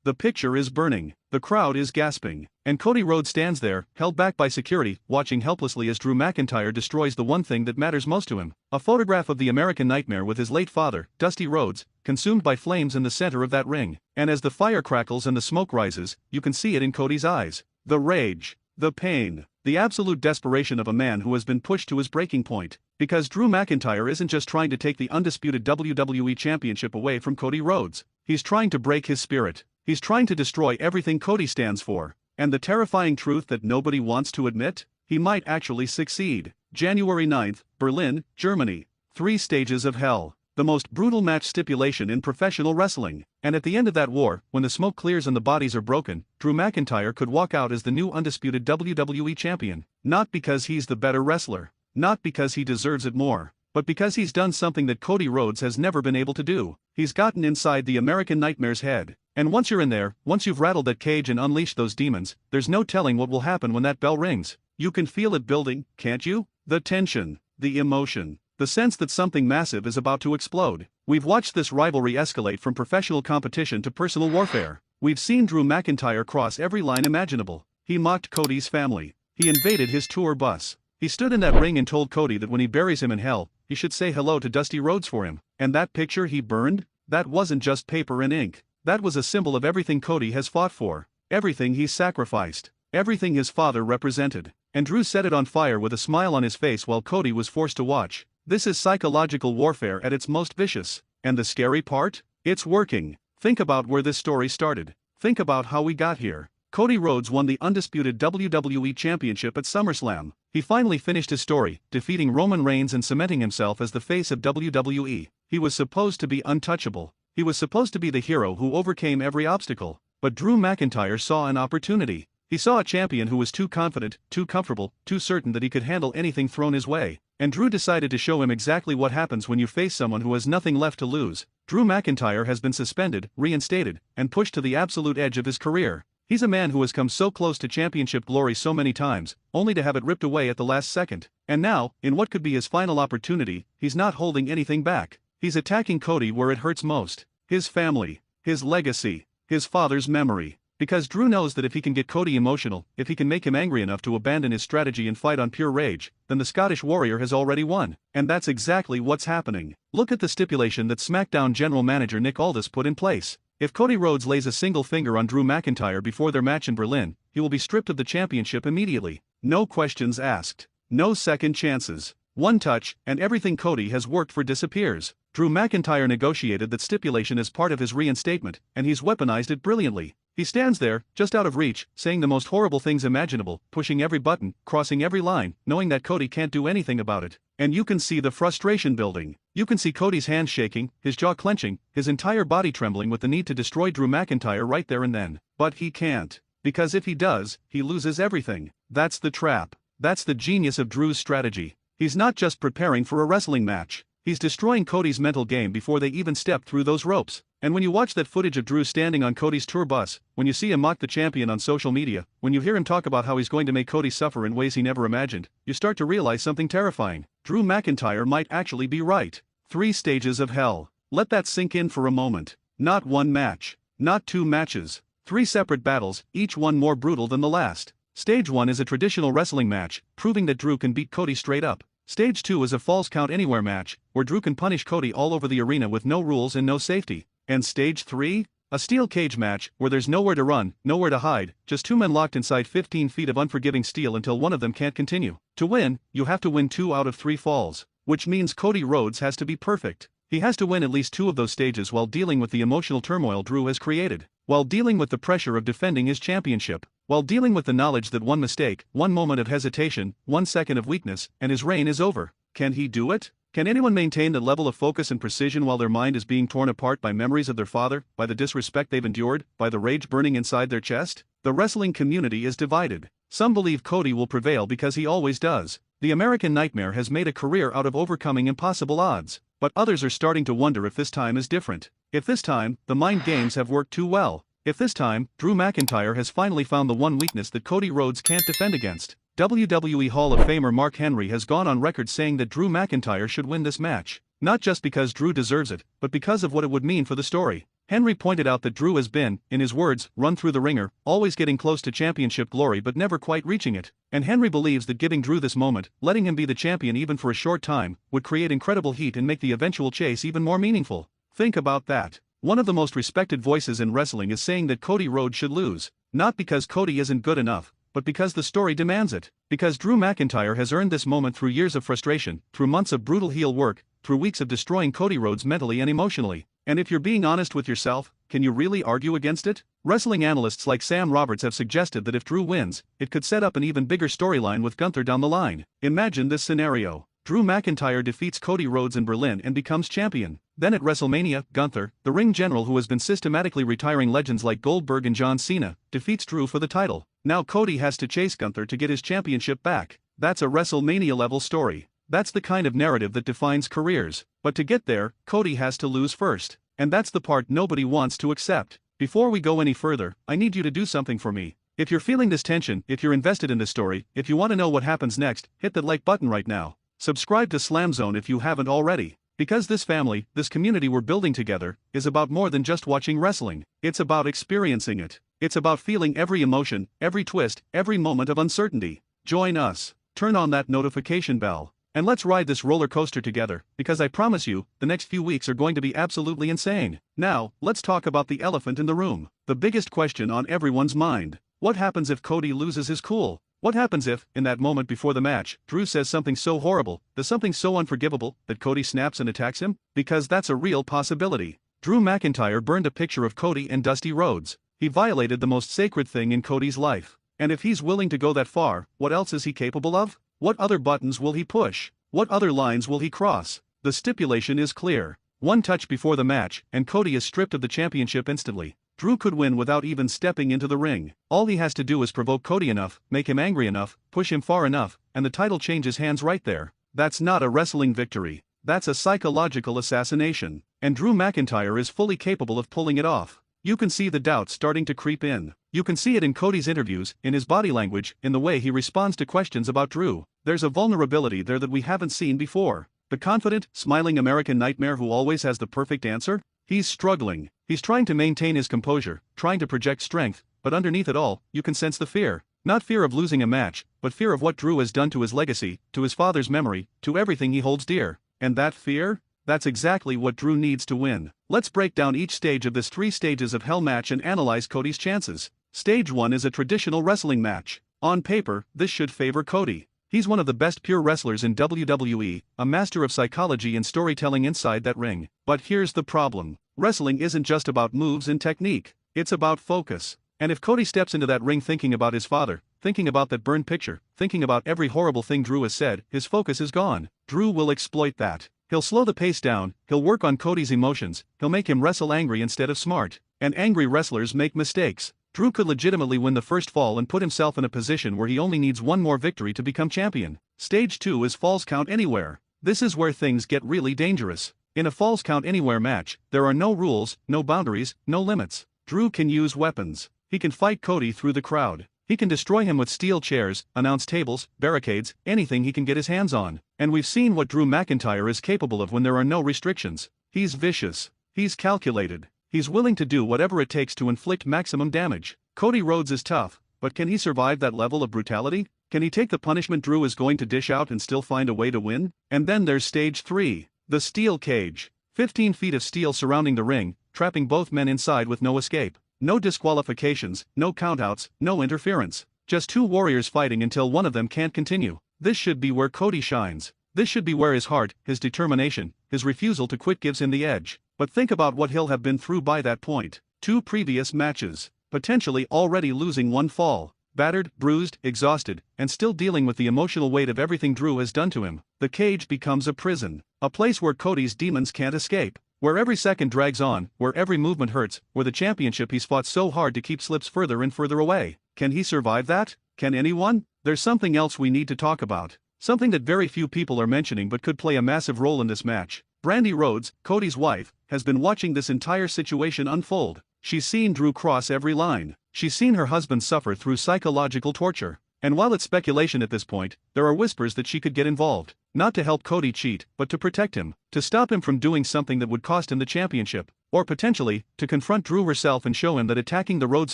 The picture is burning, the crowd is gasping, and Cody Rhodes stands there, held back by security, watching helplessly as Drew McIntyre destroys the one thing that matters most to him. A photograph of the American Nightmare with his late father, Dusty Rhodes, consumed by flames in the center of that ring. And as the fire crackles and the smoke rises, you can see it in Cody's eyes. The rage, the pain, the absolute desperation of a man who has been pushed to his breaking point. Because Drew McIntyre isn't just trying to take the undisputed WWE Championship away from Cody Rhodes, he's trying to break his spirit. He's trying to destroy everything Cody stands for. And the terrifying truth that nobody wants to admit? He might actually succeed. January 9th, Berlin, Germany. 3 stages of hell. The most brutal match stipulation in professional wrestling. And at the end of that war, when the smoke clears and the bodies are broken, Drew McIntyre could walk out as the new undisputed WWE champion. Not because he's the better wrestler. Not because he deserves it more. But because he's done something that Cody Rhodes has never been able to do. He's gotten inside the American Nightmare's head. And once you're in there, once you've rattled that cage and unleashed those demons, there's no telling what will happen when that bell rings. You can feel it building, can't you? The tension, the emotion, the sense that something massive is about to explode. We've watched this rivalry escalate from professional competition to personal warfare. We've seen Drew McIntyre cross every line imaginable. He mocked Cody's family. He invaded his tour bus. He stood in that ring and told Cody that when he buries him in hell, he should say hello to Dusty Rhodes for him. And that picture he burned? That wasn't just paper and ink. That was a symbol of everything Cody has fought for, everything he's sacrificed, everything his father represented. And Drew set it on fire with a smile on his face while Cody was forced to watch. This is psychological warfare at its most vicious. And the scary part? It's working. Think about where this story started. Think about how we got here. Cody Rhodes won the undisputed WWE Championship at SummerSlam. He finally finished his story, defeating Roman Reigns and cementing himself as the face of WWE. He was supposed to be untouchable. He was supposed to be the hero who overcame every obstacle. But Drew McIntyre saw an opportunity. He saw a champion who was too confident, too comfortable, too certain that he could handle anything thrown his way. And Drew decided to show him exactly what happens when you face someone who has nothing left to lose. Drew McIntyre has been suspended, reinstated, and pushed to the absolute edge of his career. He's a man who has come so close to championship glory so many times, only to have it ripped away at the last second. And now, in what could be his final opportunity, he's not holding anything back. He's attacking Cody where it hurts most. His family, his legacy, his father's memory. Because Drew knows that if he can get Cody emotional, if he can make him angry enough to abandon his strategy and fight on pure rage, then the Scottish Warrior has already won. And that's exactly what's happening. Look at the stipulation that SmackDown General Manager Nick Aldis put in place. If Cody Rhodes lays a single finger on Drew McIntyre before their match in Berlin, he will be stripped of the championship immediately. No questions asked. No second chances. One touch, and everything Cody has worked for disappears. Drew McIntyre negotiated that stipulation as part of his reinstatement, and he's weaponized it brilliantly. He stands there, just out of reach, saying the most horrible things imaginable, pushing every button, crossing every line, knowing that Cody can't do anything about it. And you can see the frustration building. You can see Cody's hands shaking, his jaw clenching, his entire body trembling with the need to destroy Drew McIntyre right there and then. But he can't. Because if he does, he loses everything. That's the trap. That's the genius of Drew's strategy. He's not just preparing for a wrestling match. He's destroying Cody's mental game before they even step through those ropes. And when you watch that footage of Drew standing on Cody's tour bus, when you see him mock the champion on social media, when you hear him talk about how he's going to make Cody suffer in ways he never imagined, you start to realize something terrifying. Drew McIntyre might actually be right. 3 stages of hell. Let that sink in for a moment. Not one match. Not 2 matches. 3 separate battles, each one more brutal than the last. Stage 1 is a traditional wrestling match, proving that Drew can beat Cody straight up. Stage 2 is a false count anywhere match, where Drew can punish Cody all over the arena with no rules and no safety. And Stage 3? A steel cage match, where there's nowhere to run, nowhere to hide, just 2 men locked inside 15 feet of unforgiving steel until one of them can't continue. To win, you have to win 2 out of 3 falls. Which means Cody Rhodes has to be perfect. He has to win at least 2 of those stages while dealing with the emotional turmoil Drew has created. While dealing with the pressure of defending his championship. While dealing with the knowledge that one mistake, one moment of hesitation, 1 second of weakness, and his reign is over. Can he do it? Can anyone maintain that level of focus and precision while their mind is being torn apart by memories of their father, by the disrespect they've endured, by the rage burning inside their chest? The wrestling community is divided. Some believe Cody will prevail because he always does. The American Nightmare has made a career out of overcoming impossible odds. But others are starting to wonder if this time is different. If this time, the mind games have worked too well. If this time, Drew McIntyre has finally found the one weakness that Cody Rhodes can't defend against. WWE Hall of Famer Mark Henry has gone on record saying that Drew McIntyre should win this match. Not just because Drew deserves it, but because of what it would mean for the story. Henry pointed out that Drew has been, in his words, run through the ringer, always getting close to championship glory but never quite reaching it. And Henry believes that giving Drew this moment, letting him be the champion even for a short time, would create incredible heat and make the eventual chase even more meaningful. Think about that. One of the most respected voices in wrestling is saying that Cody Rhodes should lose, not because Cody isn't good enough, but because the story demands it. Because Drew McIntyre has earned this moment through years of frustration, through months of brutal heel work, through weeks of destroying Cody Rhodes mentally and emotionally. And if you're being honest with yourself, can you really argue against it? Wrestling analysts like Sam Roberts have suggested that if Drew wins, it could set up an even bigger storyline with Gunther down the line. Imagine this scenario. Drew McIntyre defeats Cody Rhodes in Berlin and becomes champion. Then at WrestleMania, Gunther, the ring general who has been systematically retiring legends like Goldberg and John Cena, defeats Drew for the title. Now Cody has to chase Gunther to get his championship back. That's a WrestleMania-level story. That's the kind of narrative that defines careers. But to get there, Cody has to lose first. And that's the part nobody wants to accept. Before we go any further, I need you to do something for me. If you're feeling this tension, if you're invested in this story, if you want to know what happens next, hit that like button right now. Subscribe to SLAMZONE if you haven't already. Because this family, this community we're building together, is about more than just watching wrestling. It's about experiencing it. It's about feeling every emotion, every twist, every moment of uncertainty. Join us. Turn on that notification bell. And let's ride this roller coaster together, because I promise you, the next few weeks are going to be absolutely insane. Now, let's talk about the elephant in the room. The biggest question on everyone's mind. What happens if Cody loses his cool? What happens if, in that moment before the match, Drew says something so horrible, does something so unforgivable, that Cody snaps and attacks him? Because that's a real possibility. Drew McIntyre burned a picture of Cody and Dusty Rhodes. He violated the most sacred thing in Cody's life. And if he's willing to go that far, what else is he capable of? What other buttons will he push? What other lines will he cross? The stipulation is clear. One touch before the match, and Cody is stripped of the championship instantly. Drew could win without even stepping into the ring. All he has to do is provoke Cody enough, make him angry enough, push him far enough, and the title changes hands right there. That's not a wrestling victory. That's a psychological assassination. And Drew McIntyre is fully capable of pulling it off. You can see the doubt starting to creep in. You can see it in Cody's interviews, in his body language, in the way he responds to questions about Drew. There's a vulnerability there that we haven't seen before. The confident, smiling American nightmare who always has the perfect answer? He's struggling. He's trying to maintain his composure, trying to project strength, but underneath it all, you can sense the fear. Not fear of losing a match, but fear of what Drew has done to his legacy, to his father's memory, to everything he holds dear. And that fear? That's exactly what Drew needs to win. Let's break down each stage of this 3 stages of hell match and analyze Cody's chances. Stage 1 is a traditional wrestling match. On paper, this should favor Cody. He's one of the best pure wrestlers in WWE, a master of psychology and storytelling inside that ring. But here's the problem. Wrestling isn't just about moves and technique. It's about focus. And if Cody steps into that ring thinking about his father, thinking about that burned picture, thinking about every horrible thing Drew has said, his focus is gone. Drew will exploit that. He'll slow the pace down, he'll work on Cody's emotions, he'll make him wrestle angry instead of smart. And angry wrestlers make mistakes. Drew could legitimately win the first fall and put himself in a position where he only needs one more victory to become champion. Stage 2 is Falls Count Anywhere. This is where things get really dangerous. In a Falls Count Anywhere match, there are no rules, no boundaries, no limits. Drew can use weapons. He can fight Cody through the crowd. He can destroy him with steel chairs, announce tables, barricades, anything he can get his hands on. And we've seen what Drew McIntyre is capable of when there are no restrictions. He's vicious. He's calculated. He's willing to do whatever it takes to inflict maximum damage. Cody Rhodes is tough, but can he survive that level of brutality? Can he take the punishment Drew is going to dish out and still find a way to win? And then there's stage 3, the steel cage. 15 feet of steel surrounding the ring, trapping both men inside with no escape. No disqualifications, no countouts, no interference. Just 2 warriors fighting until one of them can't continue. This should be where Cody shines. This should be where his heart, his determination, his refusal to quit gives him the edge. But think about what he'll have been through by that point. 2 previous matches. Potentially already losing 1 fall. Battered, bruised, exhausted, and still dealing with the emotional weight of everything Drew has done to him. The cage becomes a prison. A place where Cody's demons can't escape. Where every second drags on, where every movement hurts, where the championship he's fought so hard to keep slips further and further away. Can he survive that? Can anyone? There's something else we need to talk about. Something that very few people are mentioning but could play a massive role in this match. Brandi Rhodes, Cody's wife, has been watching this entire situation unfold. She's seen Drew cross every line. She's seen her husband suffer through psychological torture. And while it's speculation at this point, there are whispers that she could get involved. not to help Cody cheat, but to protect him, to stop him from doing something that would cost him the championship, or potentially, to confront Drew herself and show him that attacking the Rhodes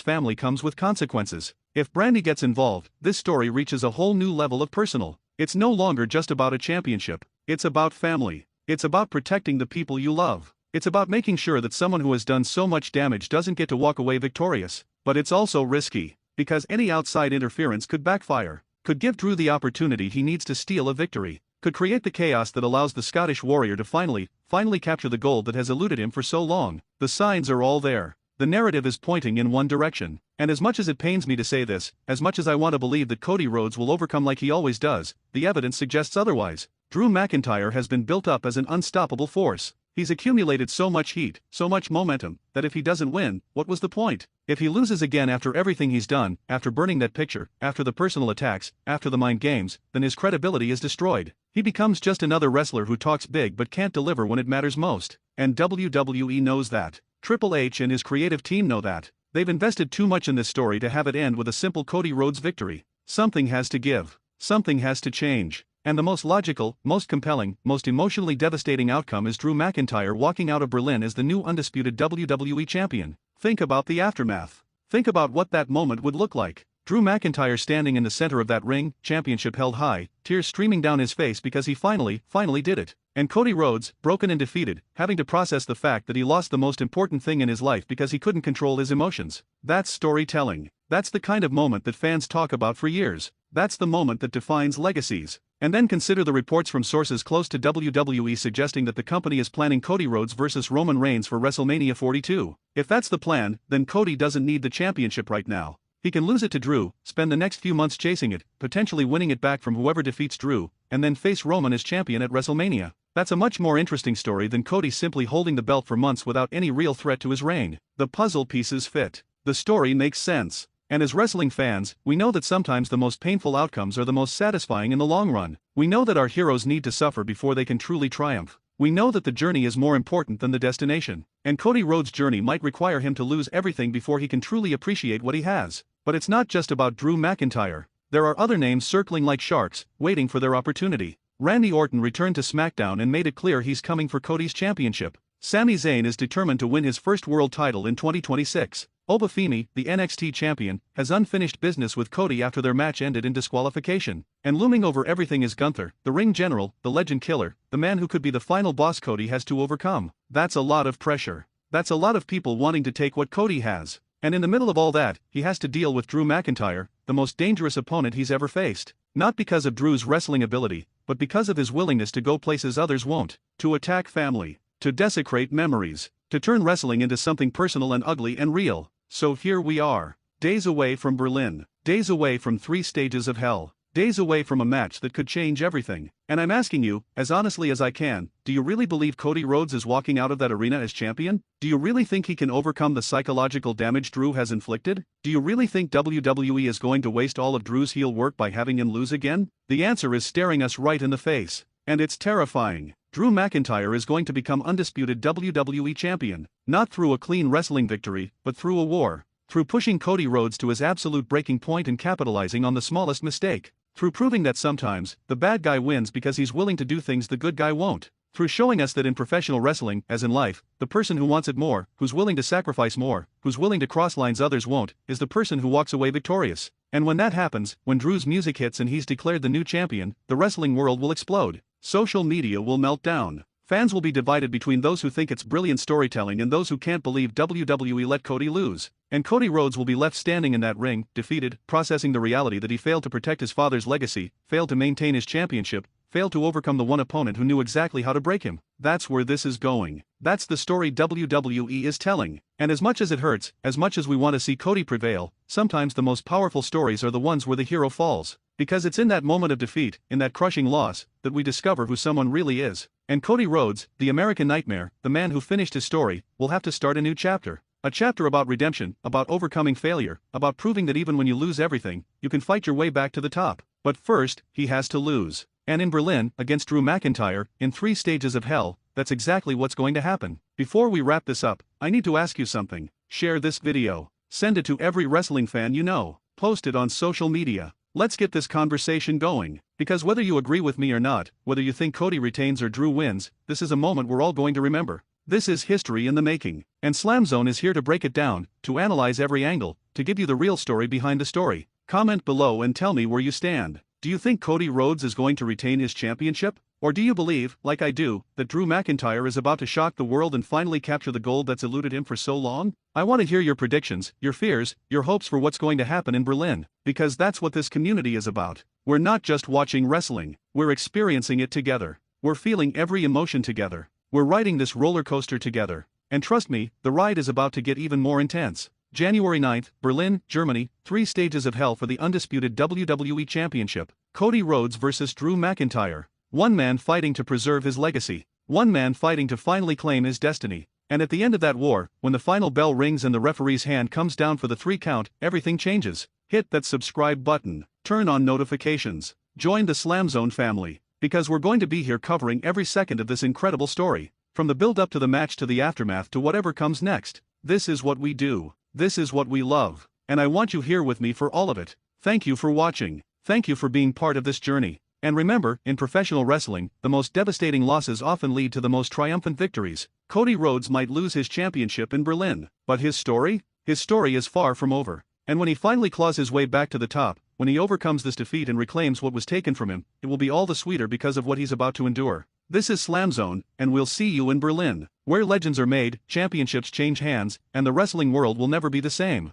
family comes with consequences. If Brandi gets involved, this story reaches a whole new level of personal. It's no longer just about a championship, it's about family. It's about protecting the people you love. It's about making sure that someone who has done so much damage doesn't get to walk away victorious. But it's also risky, because any outside interference could backfire, could give Drew the opportunity he needs to steal a victory, could create the chaos that allows the Scottish warrior to finally capture the gold that has eluded him for so long. The signs are all there. The narrative is pointing in one direction. And as much as it pains me to say this, as much as I want to believe that Cody Rhodes will overcome like he always does, the evidence suggests otherwise. Drew McIntyre has been built up as an unstoppable force. He's accumulated so much heat, so much momentum, that if he doesn't win, what was the point? If he loses again after everything he's done, after burning that picture, after the personal attacks, after the mind games, then his credibility is destroyed. He becomes just another wrestler who talks big but can't deliver when it matters most. And WWE knows that. Triple H and his creative team know that. They've invested too much in this story to have it end with a simple Cody Rhodes victory. Something has to give. Something has to change. And the most logical, most compelling, most emotionally devastating outcome is Drew McIntyre walking out of Berlin as the new undisputed WWE champion. Think about the aftermath. Think about what that moment would look like. Drew McIntyre standing in the center of that ring, championship held high, tears streaming down his face because he finally did it. And Cody Rhodes, broken and defeated, having to process the fact that he lost the most important thing in his life because he couldn't control his emotions. That's storytelling. That's the kind of moment that fans talk about for years. That's the moment that defines legacies. And then consider the reports from sources close to WWE suggesting that the company is planning Cody Rhodes versus Roman Reigns for WrestleMania 42. If that's the plan, then Cody doesn't need the championship right now. He can lose it to Drew, spend the next few months chasing it, potentially winning it back from whoever defeats Drew, and then face Roman as champion at WrestleMania. That's a much more interesting story than Cody simply holding the belt for months without any real threat to his reign. The puzzle pieces fit. The story makes sense. And as wrestling fans, we know that sometimes the most painful outcomes are the most satisfying in the long run. We know that our heroes need to suffer before they can truly triumph. We know that the journey is more important than the destination. And Cody Rhodes' journey might require him to lose everything before he can truly appreciate what he has. But it's not just about Drew McIntyre. There are other names circling like sharks, waiting for their opportunity. Randy Orton returned to SmackDown and made it clear he's coming for Cody's championship. Sami Zayn is determined to win his first world title in 2026. Obafemi, the NXT champion, has unfinished business with Cody after their match ended in disqualification. And looming over everything is Gunther, the ring general, the legend killer, the man who could be the final boss Cody has to overcome. That's a lot of pressure. That's a lot of people wanting to take what Cody has. And in the middle of all that, he has to deal with Drew McIntyre, the most dangerous opponent he's ever faced. Not because of Drew's wrestling ability, but because of his willingness to go places others won't, to attack family, to desecrate memories, to turn wrestling into something personal and ugly and real. So here we are, days away from Berlin, days away from 3 stages of hell, days away from a match that could change everything. And I'm asking you, as honestly as I can, do you really believe Cody Rhodes is walking out of that arena as champion? Do you really think he can overcome the psychological damage Drew has inflicted? Do you really think WWE is going to waste all of Drew's heel work by having him lose again? The answer is staring us right in the face. And it's terrifying. Drew McIntyre is going to become undisputed WWE champion, not through a clean wrestling victory, but through a war, through pushing Cody Rhodes to his absolute breaking point and capitalizing on the smallest mistake, through proving that sometimes, the bad guy wins because he's willing to do things the good guy won't, through showing us that in professional wrestling, as in life, the person who wants it more, who's willing to sacrifice more, who's willing to cross lines others won't, is the person who walks away victorious. And when that happens, when Drew's music hits and he's declared the new champion, the wrestling world will explode. Social media will melt down. Fans will be divided between those who think it's brilliant storytelling and those who can't believe WWE let Cody lose. And Cody Rhodes will be left standing in that ring, defeated, processing the reality that he failed to protect his father's legacy, failed to maintain his championship, failed to overcome the one opponent who knew exactly how to break him. That's where this is going. That's the story WWE is telling. And as much as it hurts, as much as we want to see Cody prevail, sometimes the most powerful stories are the ones where the hero falls. Because it's in that moment of defeat, in that crushing loss, that we discover who someone really is. And Cody Rhodes, the American Nightmare, the man who finished his story, will have to start a new chapter. A chapter about redemption, about overcoming failure, about proving that even when you lose everything, you can fight your way back to the top. But first, he has to lose. And in Berlin, against Drew McIntyre, in 3 stages of hell, that's exactly what's going to happen. Before we wrap this up, I need to ask you something. Share this video. Send it to every wrestling fan you know. Post it on social media. Let's get this conversation going. Because whether you agree with me or not, whether you think Cody retains or Drew wins, this is a moment we're all going to remember. This is history in the making, and SLAMZONE is here to break it down, to analyze every angle, to give you the real story behind the story. Comment below and tell me where you stand. Do you think Cody Rhodes is going to retain his championship? Or do you believe, like I do, that Drew McIntyre is about to shock the world and finally capture the gold that's eluded him for so long? I want to hear your predictions, your fears, your hopes for what's going to happen in Berlin, because that's what this community is about. We're not just watching wrestling, we're experiencing it together. We're feeling every emotion together. We're riding this roller coaster together. And trust me, the ride is about to get even more intense. January 9th, Berlin, Germany, 3 stages of hell for the undisputed WWE Championship. Cody Rhodes vs. Drew McIntyre. One man fighting to preserve his legacy. One man fighting to finally claim his destiny. And at the end of that war, when the final bell rings and the referee's hand comes down for the 3 count, everything changes. Hit that subscribe button. Turn on notifications. Join the SLAMZONE family. Because we're going to be here covering every second of this incredible story. From the build-up to the match to the aftermath to whatever comes next. This is what we do. This is what we love. And I want you here with me for all of it. Thank you for watching. Thank you for being part of this journey. And remember, in professional wrestling, the most devastating losses often lead to the most triumphant victories. Cody Rhodes might lose his championship in Berlin, but his story? His story is far from over. And when he finally claws his way back to the top, when he overcomes this defeat and reclaims what was taken from him, it will be all the sweeter because of what he's about to endure. This is SLAMZONE, and we'll see you in Berlin, where legends are made, championships change hands, and the wrestling world will never be the same.